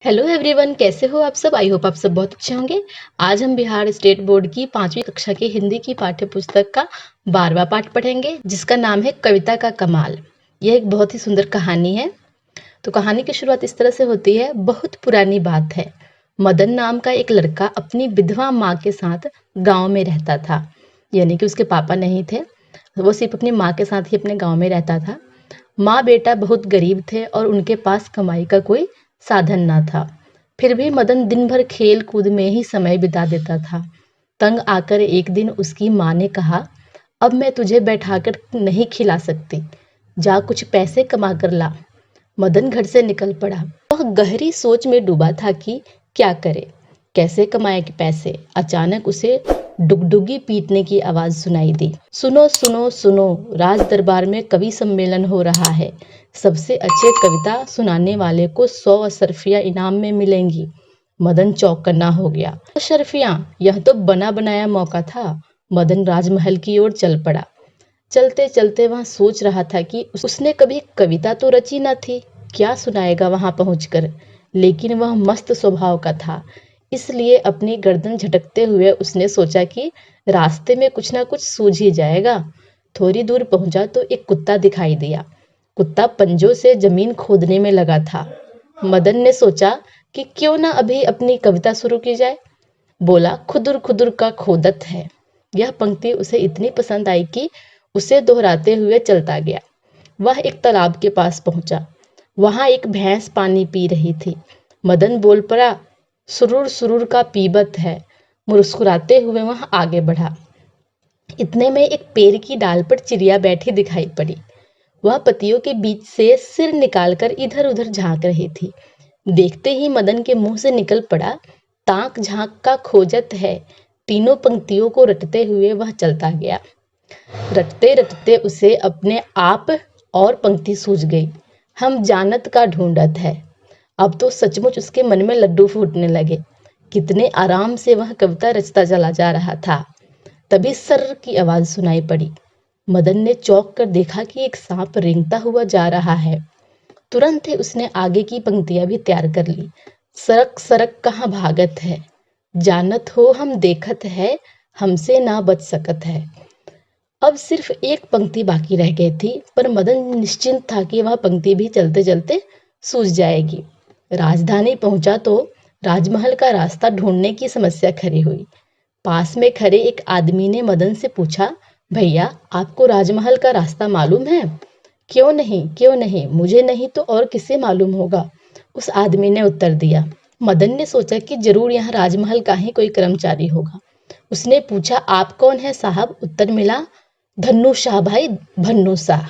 Hello everyone, कैसे हो आप सब। आई होप आप सब बहुत अच्छे होंगे। आज हम बिहार स्टेट बोर्ड की 5वीं कक्षा की हिंदी की पाठ्य पुस्तक का 12वां पाठ पढ़ेंगे, जिसका नाम है कविता का कमाल। यह एक बहुत ही सुंदर कहानी है। तो कहानी की शुरुआत इस तरह से होती है। बहुत पुरानी बात है। मदन नाम का एक लड़का अपनी विधवा माँ के साथ गाँव में रहता था। यानी कि उसके पापा नहीं थे, वो सिर्फ अपनी माँ के साथ ही अपने गाँव में रहता था। माँ बेटा बहुत गरीब थे और उनके पास कमाई का कोई साधन ना था। फिर भी मदन दिन भर खेल कूद में ही समय बिता देता था। तंग आकर एक दिन उसकी माँ ने कहा, अब मैं तुझे बैठाकर नहीं खिला सकती, जा कुछ पैसे कमा कर ला। मदन घर से निकल पड़ा। वह गहरी सोच में डूबा था कि क्या करे, कैसे कमाए कि पैसे। अचानक उसे डुगडुगी पीटने की आवाज सुनाई दी। सुनो सुनो सुनो, राज दरबार में कवि सम्मेलन हो रहा है। सबसे अच्छे कविता सुनाने वाले को 100 अशर्फियाँ इनाम में मिलेंगी। मदन चौंकन्ना हो गया। अशर्फियाँ, यह तो बना बनाया मौका था। मदन राजमहल की ओर चल पड़ा। चलते चलते वह सोच रहा था कि उसने कभी कविता तो रची न थी, क्या सुनाएगा वहां पहुंचकर। लेकिन वह मस्त स्वभाव का था, इसलिए अपनी गर्दन झटकते हुए उसने सोचा कि रास्ते में कुछ ना कुछ सूझ ही जाएगा। थोड़ी दूर पहुंचा तो एक कुत्ता दिखाई दिया। कुत्ता पंजों से जमीन खोदने में लगा था। मदन ने सोचा कि क्यों ना अभी अपनी कविता शुरू की जाए। बोला, खुदुर खुदुर का खोदत है। यह पंक्ति उसे इतनी पसंद आई कि उसे दोहराते हुए चलता गया। वह एक तालाब के पास पहुंचा। वहां एक भैंस पानी पी रही थी। मदन बोल पड़ा, सुरूर सुरूर का पीबत है। मुस्कुराते हुए वह आगे बढ़ा। इतने में एक पेड़ की डाल पर चिड़िया बैठी दिखाई पड़ी। वह पत्तियों के बीच से सिर निकालकर इधर उधर झांक रही थी। देखते ही मदन के मुंह से निकल पड़ा, ताक झांक का खोजत है। तीनों पंक्तियों को रटते हुए वह चलता गया। रटते रटते उसे अपने आप और पंक्ति सूझ गई। हम जानत का ढूंढत है। अब तो सचमुच उसके मन में लड्डू फूटने लगे। कितने आराम से वह कविता रचता चला जा रहा था। तभी सर्र की आवाज सुनाई पड़ी। मदन ने चौंक कर देखा कि एक सांप रेंगता हुआ जा रहा है। तुरंत ही उसने आगे की पंक्तियां भी तैयार कर ली। सरक सरक कहाँ भागत है, जानत हो हम देखत है, हमसे ना बच सकत है। अब सिर्फ एक पंक्ति बाकी रह गई थी, पर मदन निश्चिंत था कि वह पंक्ति भी चलते चलते सूझ जाएगी। राजधानी पहुंचा तो राजमहल का रास्ता ढूंढने की समस्या खड़ी हुई। पास में खड़े एक आदमी ने मदन से पूछा, भैया आपको राजमहल का रास्ता मालूम है। क्यों नहीं, मुझे नहीं तो और किसे मालूम होगा, उस आदमी ने उत्तर दिया। मदन ने सोचा कि जरूर यहाँ राजमहल का ही कोई कर्मचारी होगा। उसने पूछा, आप कौन है साहब। उत्तर मिला, धन्नू शाह भाई, भन्नू शाह।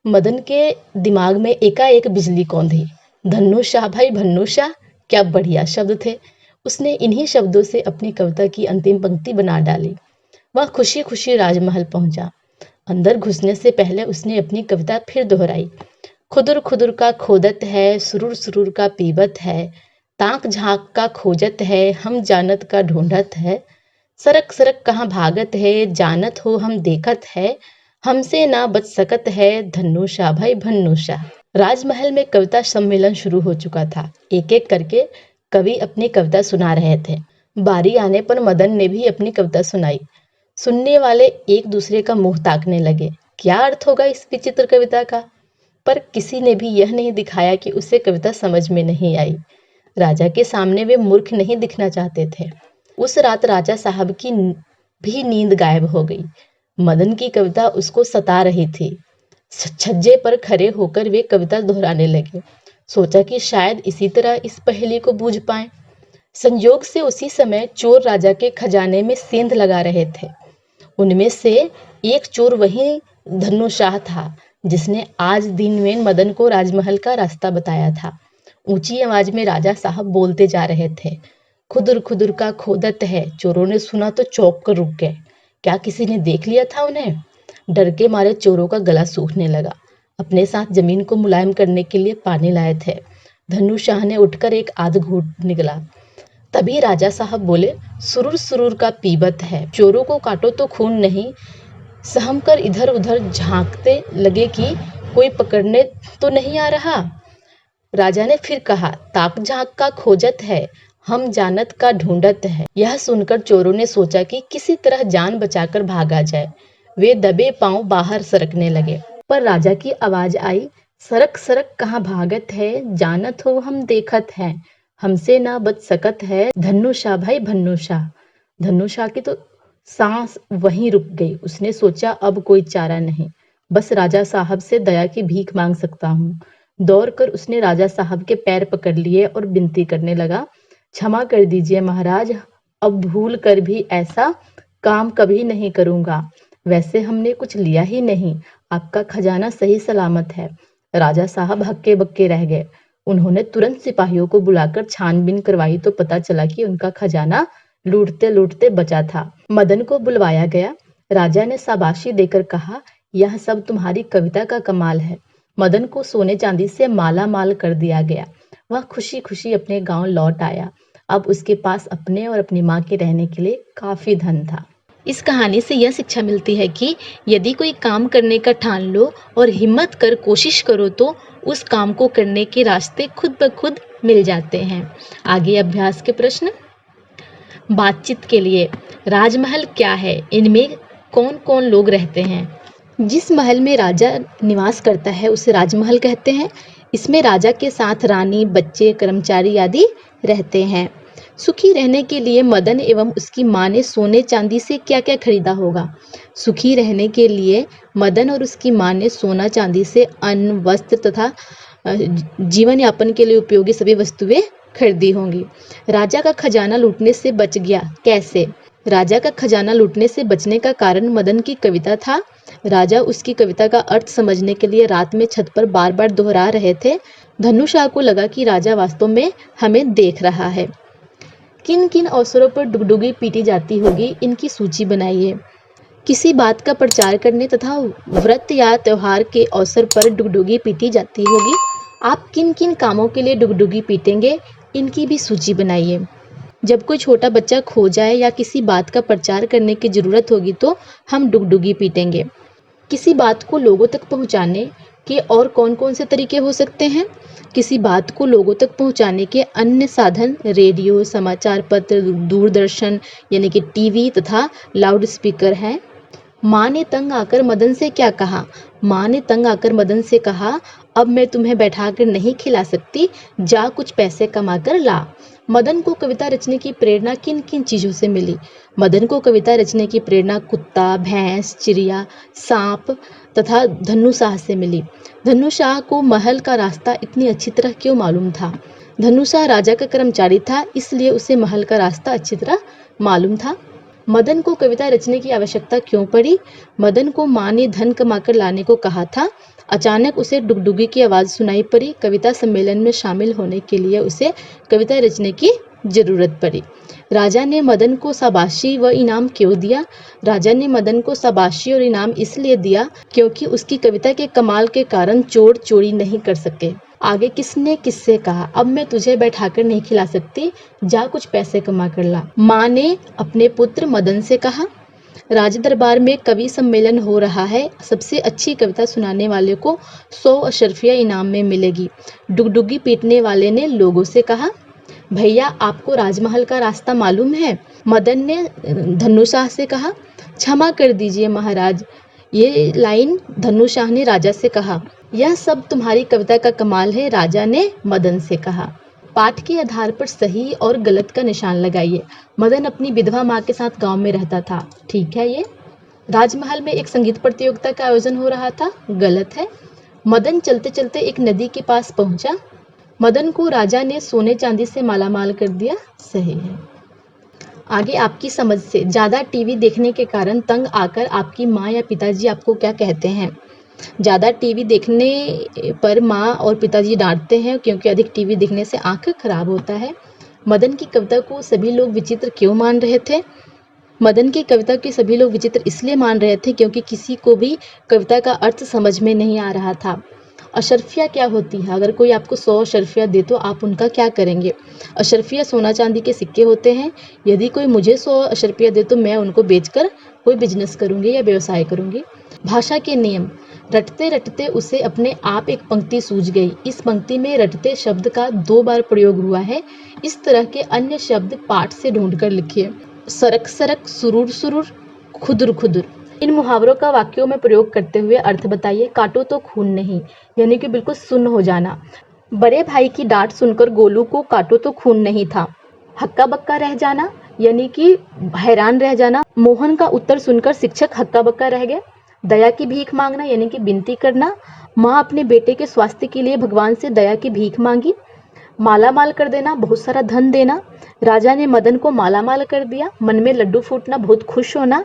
मदन के दिमाग में एकाएक बिजली कौंधी। धन्नू शाह भाई भन्नू शाह, क्या बढ़िया शब्द थे। उसने इन्हीं शब्दों से अपनी कविता की अंतिम पंक्ति बना डाली। वह खुशी खुशी राजमहल पहुंचा। अंदर घुसने से पहले उसने अपनी कविता फिर दोहराई। खुदुर खुदुर का खोदत है, सुरूर सुरूर का पीबत है, ताक झांक का खोजत है, हम जानत का ढूंढत है। सरक सरक कहाँ भागत है, जानत हो हम देखत है, हमसे ना बच सकत है, धन्नू शाह भाई भन्नू शाह। राजमहल में कविता सम्मेलन शुरू हो चुका था। एक एक करके कवि अपनी कविता सुना रहे थे। बारी आने पर मदन ने भी अपनी कविता सुनाई। सुनने वाले एक दूसरे का मुंह ताकने लगे, क्या अर्थ होगा इस विचित्र कविता का। पर किसी ने भी यह नहीं दिखाया कि उसे कविता समझ में नहीं आई। राजा के सामने वे मूर्ख नहीं दिखना चाहते थे। उस रात राजा साहब की भी नींद गायब हो गई। मदन की कविता उसको सता रही थी। छज्जे पर खड़े होकर वे कविता दोहराने लगे। सोचा कि शायद इसी तरह इस पहेली को बूझ पाए। संयोग से उसी समय चोर राजा के खजाने में सेंध लगा रहे थे। उनमें से एक चोर वही धन्नू शाह था, जिसने आज दिन में मदन को राजमहल का रास्ता बताया था। ऊंची आवाज में राजा साहब बोलते जा रहे थे, खुदुर खुदुर का खोदत है। चोरों ने सुना तो चौंक कर रुक गए। क्या किसी ने देख लिया था उन्हें। डर के मारे चोरों का गला सूखने लगा। अपने साथ जमीन को मुलायम करने के लिए पानी लाए थे। धन्नू शाह ने उठकर एक आध घूंट निगला। तभी राजा साहब बोले, सुरूर सुरूर का पीबत है। चोरों को काटो तो खून नहीं। सहम कर इधर उधर झांकते लगे कि कोई पकड़ने तो नहीं आ रहा। राजा ने फिर कहा, ताक झांक का खोजत है, हम जानत का ढूंढत है। यह सुनकर चोरों ने सोचा कि किसी तरह जान बचाकर भागा जाए। वे दबे पांव बाहर सरकने लगे, पर राजा की आवाज आई, सरक सरक कहाँ भागत है, जानत हो हम देखत हैं, हमसे ना बच सकत है धन्नुषा भाई भन्नुषा। धन्नुषा की तो सांस वहीं रुक गई। उसने सोचा अब कोई चारा नहीं, बस राजा साहब से दया की भीख मांग सकता हूँ। दौड़कर उसने राजा साहब के पैर पकड़ लिए और विनती करने लगा, क्षमा कर दीजिए महाराज, अब भूल कर भी ऐसा काम कभी नहीं करूंगा। वैसे हमने कुछ लिया ही नहीं, आपका खजाना सही सलामत है। राजा साहब हक्के बक्के रह गए। उन्होंने तुरंत सिपाहियों को बुलाकर छानबीन करवाई तो पता चला कि उनका खजाना लूटते लूटते बचा था। मदन को बुलवाया गया। राजा ने शाबाशी देकर कहा, यह सब तुम्हारी कविता का कमाल है। मदन को सोने चांदी से माला माल कर दिया गया। वह खुशी खुशी अपने गांव लौट आया। अब उसके पास अपने और अपनी माँ के रहने के लिए काफी धन था। इस कहानी से यह शिक्षा मिलती है कि यदि कोई काम करने का ठान लो और हिम्मत कर कोशिश करो तो उस काम को करने के रास्ते खुद ब खुद मिल जाते हैं। आगे अभ्यास के प्रश्न। बातचीत के लिए, राजमहल क्या है, इनमें कौन कौन लोग रहते हैं? जिस महल में राजा निवास करता है उसे राजमहल कहते हैं। इसमें राजा के साथ रानी, बच्चे, कर्मचारी आदि रहते हैं। सुखी रहने के लिए मदन एवं उसकी माँ ने सोने चांदी से क्या क्या खरीदा होगा? सुखी रहने के लिए मदन और उसकी माँ ने सोना चांदी से अन्न, वस्त्र तथा जीवन यापन के लिए उपयोगी सभी वस्तुएं खरीदी होंगी। राजा का खजाना लूटने से बच गया, कैसे? राजा का खजाना लूटने से बचने का कारण मदन की कविता था। राजा उसकी कविता का अर्थ समझने के लिए रात में छत पर बार बार दोहरा रहे थे। धन्नुषा को लगा कि राजा वास्तव में हमें देख रहा है। किन किन अवसरों पर डुगडुगी पीटी जाती होगी, इनकी सूची बनाइए। किसी बात का प्रचार करने तथा व्रत या त्योहार के अवसर पर डुगडुगी पीटी जाती होगी। आप किन किन कामों के लिए डुगडुगी पीटेंगे, इनकी भी सूची बनाइए। जब कोई छोटा बच्चा खो जाए या किसी बात का प्रचार करने की जरूरत होगी तो हम डुगडुगी पीटेंगे। किसी बात को लोगों तक पहुंचाने के और कौन कौन से तरीके हो सकते हैं? किसी बात को लोगों तक पहुंचाने के अन्य साधन रेडियो, समाचार पत्र, दूरदर्शन यानी कि टीवी तथा लाउड स्पीकर हैं। माँ ने तंग आकर मदन से क्या कहा? माँ ने तंग आकर मदन से कहा, अब मैं तुम्हें बैठाकर नहीं खिला सकती, जा कुछ पैसे कमा कर ला। मदन को कविता रचने की प्रेरणा किन किन चीजों से मिली? मदन को कविता रचने की प्रेरणा कुत्ता, भैंस, चिड़िया, सांप तथा धन्नुशाह से मिली। धन्नुशाह को महल का रास्ता इतनी अच्छी तरह क्यों मालूम था? धन्नुशाह राजा का कर्मचारी था, इसलिए उसे महल का रास्ता अच्छी तरह मालूम था। मदन को कविता रचने की आवश्यकता क्यों पड़ी? मदन को माँ ने धन कमाकर लाने को कहा था। अचानक उसे डुगडुगी की आवाज़ सुनाई पड़ी। कविता सम्मेलन में शामिल होने के लिए उसे कविता रचने की जरूरत पड़ी। राजा ने मदन को शाबाशी व इनाम क्यों दिया? राजा ने मदन को शाबाशी और इनाम इसलिए दिया क्योंकि उसकी कविता के कमाल के कारण चोर चोरी नहीं कर सके। आगे किसने किससे कहा, अब मैं तुझे बैठाकर नहीं खिला सकती, जा कुछ पैसे कमा कर ला। माँ ने अपने पुत्र मदन से कहा। राज दरबार में कवि सम्मेलन हो रहा है, सबसे अच्छी कविता सुनाने वाले को 100 अशर्फिया इनाम में मिलेगी। डुगडुगी पीटने वाले ने लोगों से कहा। भैया, आपको राजमहल का रास्ता मालूम है? मदन ने धन्नुशाह से कहा। क्षमा कर दीजिए महाराज, ये लाइन धन्नुशाह ने राजा से कहा। यह सब तुम्हारी कविता का कमाल है, राजा ने मदन से कहा। पाठ के आधार पर सही और गलत का निशान लगाइए। मदन अपनी विधवा माँ के साथ गांव में रहता था, ठीक है ये। राजमहल में एक संगीत प्रतियोगिता का आयोजन हो रहा था, गलत है। मदन चलते चलते एक नदी के पास पहुंचा। मदन को राजा ने सोने चांदी से मालामाल कर दिया, सही है। आगे आपकी समझ से, ज़्यादा टीवी देखने के कारण तंग आकर आपकी माँ या पिताजी आपको क्या कहते हैं? ज़्यादा टीवी देखने पर माँ और पिताजी डांटते हैं क्योंकि अधिक टीवी देखने से आंख खराब होता है। मदन की कविता को सभी लोग विचित्र क्यों मान रहे थे? मदन की कविता की सभी लोग विचित्र इसलिए मान रहे थे क्योंकि किसी को भी कविता का अर्थ समझ में नहीं आ रहा था। अशर्फिया क्या होती है? अगर कोई आपको 100 अशर्फिया दे तो आप उनका क्या करेंगे? अशर्फिया सोना चांदी के सिक्के होते हैं। यदि कोई मुझे 100 अशर्फिया दे तो मैं उनको बेचकर कोई बिजनेस करूंगी या व्यवसाय करूंगी। भाषा के नियम, रटते रटते उसे अपने आप एक पंक्ति सूझ गई। इस पंक्ति में रटते शब्द का 2 बार प्रयोग हुआ है। इस तरह के अन्य शब्द पाठ से ढूंढकर लिखिए। सरक सरक, सुरुर सुरुर, खुदुर खुदुर। इन मुहावरों का वाक्यों में प्रयोग करते हुए अर्थ बताइए। काटो तो खून नहीं, यानी कि बिल्कुल सुन्न हो जाना। बड़े भाई की डांट सुनकर गोलू को काटो तो खून नहीं था। हक्का बक्का रह जाना, यानी कि हैरान रह जाना। मोहन का उत्तर सुनकर शिक्षक हक्का बक्का रह गए। दया की भीख मांगना, यानी कि विनती करना। माँ अपने बेटे के स्वास्थ्य के लिए भगवान से दया की भीख मांगी। माला माल कर देना, बहुत सारा धन देना। राजा ने मदन को माला माल कर दिया। मन में लड्डू फूटना, बहुत खुश होना।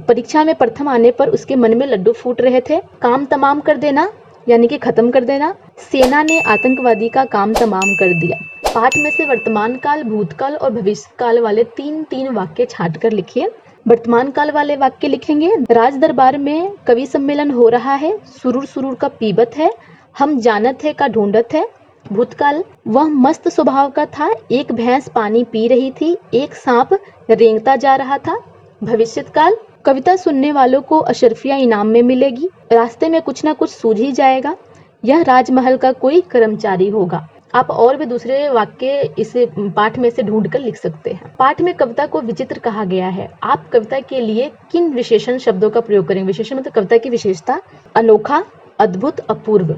परीक्षा में प्रथम आने पर उसके मन में लड्डू फूट रहे थे। काम तमाम कर देना, यानी कि खत्म कर देना। सेना ने आतंकवादी का काम तमाम कर दिया। पाठ में से वर्तमान काल, भूतकाल और भविष्य काल वाले 3-3 वाक्य छांट कर लिखिए। वर्तमान काल वाले वाक्य लिखेंगे। राज दरबार में कवि सम्मेलन हो रहा है। सुरूर सुरूर का पीबत है। हम जानत है का ढूंढत है। भूतकाल, वह मस्त स्वभाव का था। एक भैंस पानी पी रही थी। एक सांप रेंगता जा रहा था। भविष्य काल, कविता सुनने वालों को अशर्फिया इनाम में मिलेगी। रास्ते में कुछ ना कुछ सूझ ही जाएगा। यह राजमहल का कोई कर्मचारी होगा। आप और भी दूसरे वाक्य इस पाठ में से ढूंढकर लिख सकते हैं। पाठ में कविता को विचित्र कहा गया है। आप कविता के लिए किन विशेषण शब्दों का प्रयोग करेंगे? विशेषण मतलब कविता की विशेषता। अनोखा, अद्भुत, अपूर्व।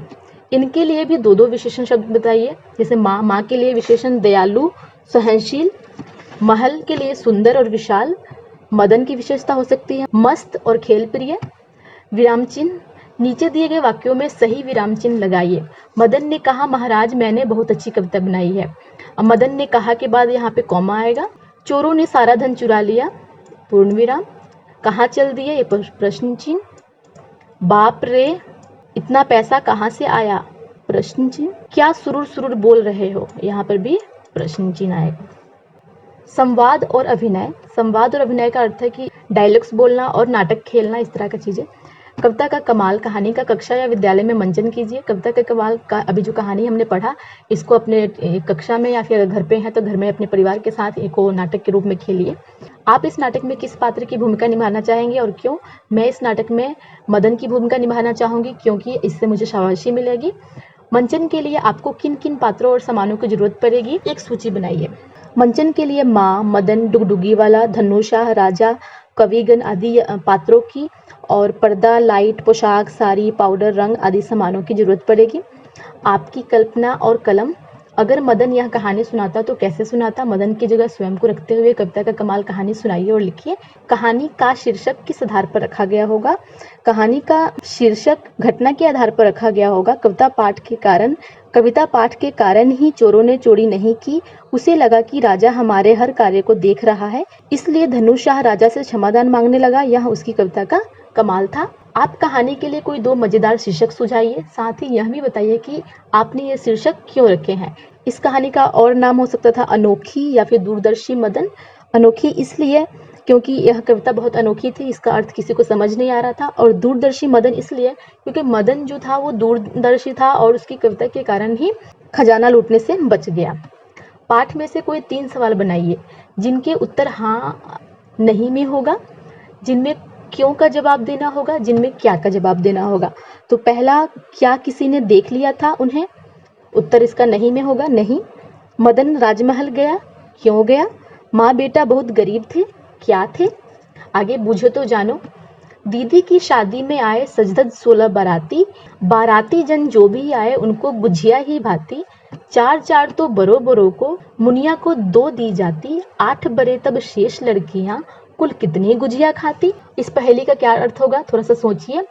इनके लिए भी 2-2 विशेषण शब्द बताइए। जैसे माँ के लिए विशेषण दयालु, सहनशील। महल के लिए सुंदर और विशाल। मदन की विशेषता हो सकती है मस्त और खेल प्रिय। विराम चिन्ह, नीचे दिए गए वाक्यों में सही विराम चिन्ह लगाइए। मदन ने कहा, महाराज मैंने बहुत अच्छी कविता बनाई है। अब मदन ने कहा के बाद यहाँ पे कॉमा आएगा। चोरों ने सारा धन चुरा लिया, पूर्ण विराम। कहाँ चल दिए, ये प्रश्न चिन्ह। बाप रे, इतना पैसा कहाँ से आया, प्रश्न चिन्ह। क्या सुरुर सुरुर बोल रहे हो, यहाँ पर भी प्रश्न चिन्ह आएगा। संवाद और अभिनय। संवाद और अभिनय का अर्थ है कि डायलॉग्स बोलना और नाटक खेलना, इस तरह का चीजें। कविता का कमाल, कहानी का कक्षा या विद्यालय में मंचन कीजिए। कविता का कमाल का अभी जो कहानी हमने पढ़ा, इसको अपने कक्षा में या फिर घर पे हैं तो घर में अपने परिवार के साथ एक नाटक के रूप में खेलिए। आप इस नाटक में किस पात्र की भूमिका निभाना चाहेंगे और क्यों? मैं इस नाटक में मदन की भूमिका निभाना चाहूंगी, क्योंकि इससे मुझे शाबाशी मिलेगी। मंचन के लिए आपको किन किन पात्रों और सामानों की जरूरत पड़ेगी, एक सूची बनाइए। मंचन के लिए माँ, मदन, डुगडुगी वाला, धनुषा, राजा, कविगण आदि पात्रों की, और पर्दा, लाइट, पोशाक, साड़ी, पाउडर, रंग आदि सामानों की जरूरत पड़ेगी। आपकी कल्पना और कलम। अगर मदन यह कहानी सुनाता तो कैसे सुनाता? मदन की जगह स्वयं को रखते हुए कविता का कमाल कहानी सुनाइए और लिखिए। कहानी का शीर्षक किस आधार पर रखा गया होगा? कहानी का शीर्षक घटना के आधार पर रखा गया होगा। कविता पाठ के कारण ही चोरों ने चोरी नहीं की। उसे लगा कि राजा हमारे हर कार्य को देख रहा है, इसलिए धनुषशाह राजा से क्षमादान मांगने लगा। यह उसकी कविता का कमाल था। आप कहानी के लिए कोई 2 मजेदार शीर्षक सुझाइए। साथ ही यह भी बताइए कि आपने ये शीर्षक क्यों रखे हैं। इस कहानी का और नाम हो सकता था अनोखी या फिर दूरदर्शी मदन। अनोखी इसलिए क्योंकि यह कविता बहुत अनोखी थी, इसका अर्थ किसी को समझ नहीं आ रहा था। और दूरदर्शी मदन इसलिए क्योंकि मदन जो था वो दूरदर्शी था और उसकी कविता के कारण ही खजाना लूटने से बच गया। पाठ में से कोई 3 सवाल बनाइए जिनके उत्तर हाँ नहीं में होगा, जिनमें क्यों का जवाब देना होगा, जिनमें क्या का जवाब देना होगा। तो पहला, क्या किसी ने देख लिया था उन्हें? उत्तर इसका नहीं में होगा, नहीं। मदन राजमहल गया, क्यों गया? माँ बेटा बहुत गरीब थे, क्या थे? आगे बूझो तो जानो। दीदी की शादी में आए सजधज 16 बाराती, बाराती जन जो भी आए उनको गुझिया ही भाती। 4-4 तो बरो बरो को, मुनिया को 2 दी जाती। 8 बरे तब शेष लड़कियां, कुल कितनी गुजिया खाती। इस पहेली का क्या अर्थ होगा, थोड़ा सा सोचिए।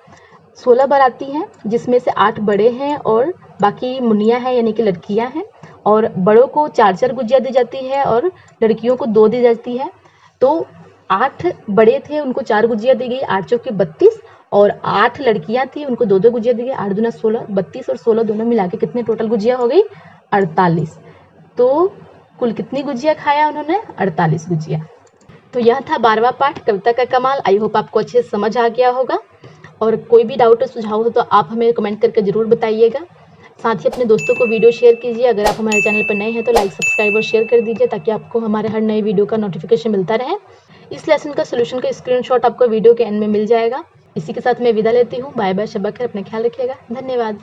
16 बाराती हैं जिसमें से 8 बड़े हैं और बाकी मुनिया है यानी कि लड़कियां हैं, और बड़ों को 4-4 गुजिया दी जाती है और लड़कियों को 2 दी जाती है। तो 8 बड़े थे, उनको 4 गुजिया दी गई, 8 चौके 32, और 8 लड़कियां थी, उनको 2-2 गुजिया दी गई। 8 दूना 16, 32 और 16 दोनों मिला के कितने टोटल गुजिया हो गई? 48। तो कुल कितनी गुजिया खाया उन्होंने? 48 गुजिया। तो यह था 12वां पाठ कविता का कमाल। आई होप आपको अच्छे से समझ आ गया होगा, और कोई भी डाउट और सुझाव हो तो आप हमें कमेंट करके जरूर बताइएगा। साथ ही अपने दोस्तों को वीडियो शेयर कीजिए। अगर आप हमारे चैनल पर नए हैं तो लाइक, सब्सक्राइब और शेयर कर दीजिए ताकि आपको हमारे हर नए वीडियो का नोटिफिकेशन मिलता रहे। इस लेसन का सोल्यूशन का स्क्रीनशॉट आपको वीडियो के एंड में मिल जाएगा। इसी के साथ मैं विदा लेती हूँ। बाय बाय, शब्बा खैर, अपना ख्याल रखिएगा। धन्यवाद।